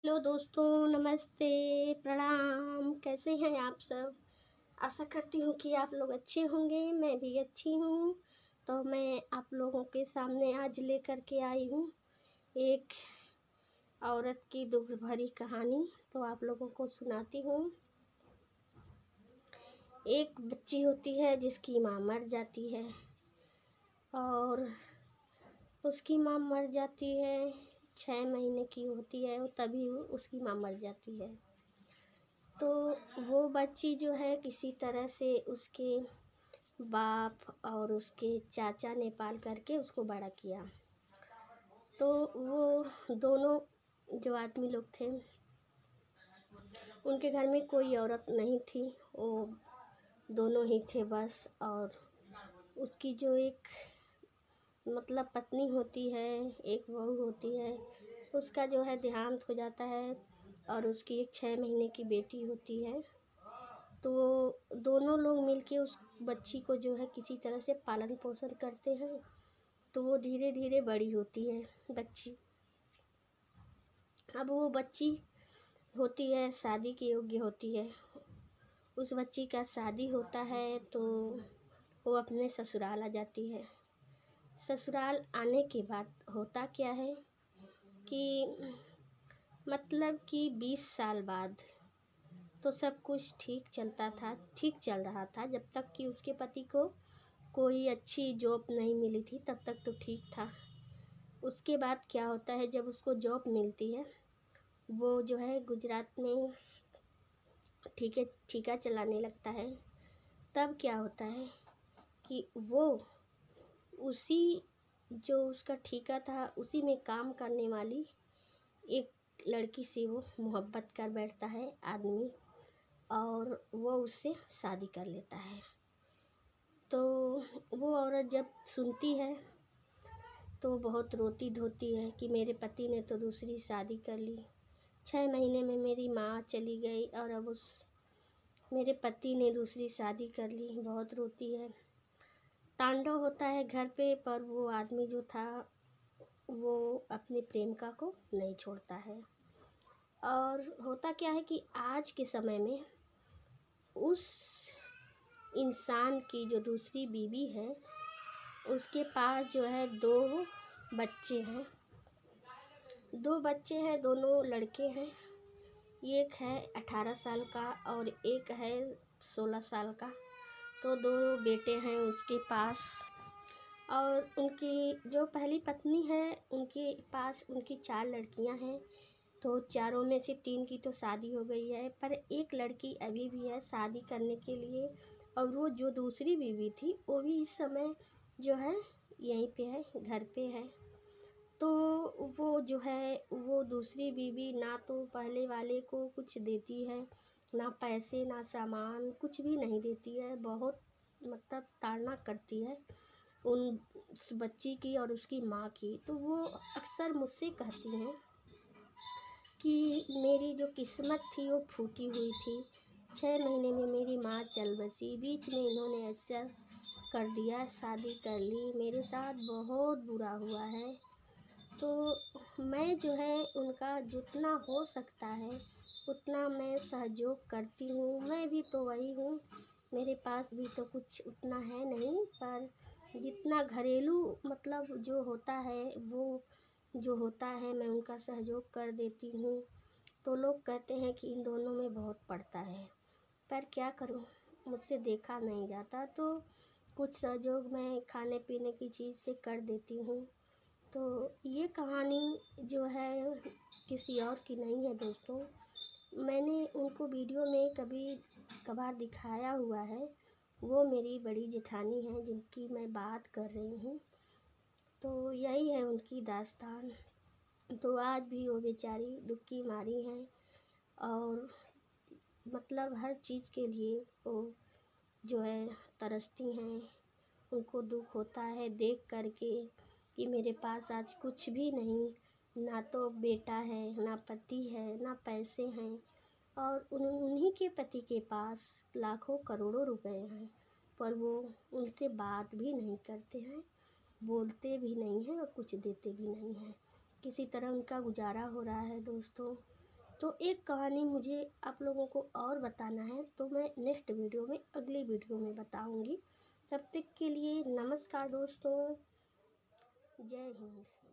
Hello दोस्तों, नमस्ते, प्रणाम। कैसे हैं आप सब? आशा करती हूँ कि आप लोग अच्छे होंगे। मैं भी अच्छी हूँ। तो मैं आप लोगों के सामने आज लेकर के आई हूँ एक औरत की दुख भरी कहानी। तो आप लोगों को सुनाती हूँ। एक बच्ची होती है जिसकी माँ मर जाती है और उसकी माँ मर जाती है। 6 महीने की होती है और तभी उसकी माँ मर जाती है। तो वो बच्ची जो है किसी तरह से उसके बाप और उसके चाचा ने पाल करके उसको बड़ा किया। तो वो दोनों जो आदमी लोग थे उनके घर में कोई औरत नहीं थी, वो दोनों ही थे बस। और उसकी जो एक पत्नी होती है, एक बहू होती है, उसका जो है देहांत हो जाता है और उसकी एक 6 महीने की बेटी होती है। तो दोनों लोग मिलके उस बच्ची को जो है किसी तरह से पालन पोषण करते हैं। तो वो धीरे धीरे बड़ी होती है बच्ची। अब वो बच्ची होती है, शादी के योग्य होती है। उस बच्ची का शादी होता है तो वो अपने ससुराल आ जाती है। ससुराल आने के बाद होता क्या है कि 20 साल बाद तो सब कुछ ठीक चलता था, ठीक चल रहा था। जब तक कि उसके पति को कोई अच्छी जॉब नहीं मिली थी तब तक तो ठीक था। उसके बाद क्या होता है, जब उसको जॉब मिलती है, वो जो है गुजरात में ठेका चलाने लगता है। तब क्या होता है कि वो उसी जो उसका ठेका था उसी में काम करने वाली एक लड़की से वो मोहब्बत कर बैठता है आदमी, और वो उससे शादी कर लेता है। तो वो औरत जब सुनती है तो बहुत रोती धोती है कि मेरे पति ने तो दूसरी शादी कर ली, 6 महीने में मेरी माँ चली गई और अब उस मेरे पति ने दूसरी शादी कर ली। बहुत रोती है। तांडव होता है घर पे, पर वो आदमी जो था वो अपनी प्रेमिका को नहीं छोड़ता है। और होता क्या है कि आज के समय में उस इंसान की जो दूसरी बीवी है उसके पास जो है 2 बच्चे हैं। 2 बच्चे हैं, दोनों लड़के हैं। एक है 18 साल का और एक है 16 साल का। तो 2 बेटे हैं उसके पास। और उनकी जो पहली पत्नी है उनके पास उनकी 4 लड़कियां हैं। तो चारों में से 3 की तो शादी हो गई है, पर एक लड़की अभी भी है शादी करने के लिए। और वो जो दूसरी बीवी थी वो भी इस समय जो है यहीं पे है, घर पे है। तो वो जो है वो दूसरी बीवी ना तो पहले वाले को कुछ देती है, ना पैसे ना सामान, कुछ भी नहीं देती है। बहुत ताड़ना करती है उस बच्ची की और उसकी माँ की। तो वो अक्सर मुझसे कहती हैं कि मेरी जो किस्मत थी वो फूटी हुई थी, 6 महीने में मेरी माँ चल बसी, बीच में इन्होंने ऐसा कर दिया, शादी कर ली, मेरे साथ बहुत बुरा हुआ है। तो मैं जो है उनका जितना हो सकता है उतना मैं सहयोग करती हूँ। मैं भी तो वही हूँ, मेरे पास भी तो कुछ उतना है नहीं, पर जितना घरेलू जो होता है वो जो होता है मैं उनका सहयोग कर देती हूँ। तो लोग कहते हैं कि इन दोनों में बहुत पड़ता है, पर क्या करूँ, मुझसे देखा नहीं जाता। तो कुछ सहयोग मैं खाने पीने की चीज़ से कर देती हूँ। तो ये कहानी जो है किसी और की नहीं है दोस्तों, मैंने उनको वीडियो में कभी कभार दिखाया हुआ है। वो मेरी बड़ी जेठानी है जिनकी मैं बात कर रही हूँ। तो यही है उनकी दास्तान। तो आज भी वो बेचारी दुख की मारी हैं और हर चीज़ के लिए वो जो है तरसती हैं। उनको दुख होता है देख कर के कि मेरे पास आज कुछ भी नहीं, ना तो बेटा है, ना पति है, ना पैसे हैं। और उन्हीं के पति के पास लाखों करोड़ों रुपए हैं, पर वो उनसे बात भी नहीं करते हैं, बोलते भी नहीं हैं और कुछ देते भी नहीं हैं। किसी तरह उनका गुजारा हो रहा है दोस्तों। तो एक कहानी मुझे आप लोगों को और बताना है, तो मैं नेक्स्ट वीडियो में, अगली वीडियो में बताऊंगी। तब तक के लिए नमस्कार दोस्तों, जय हिंद।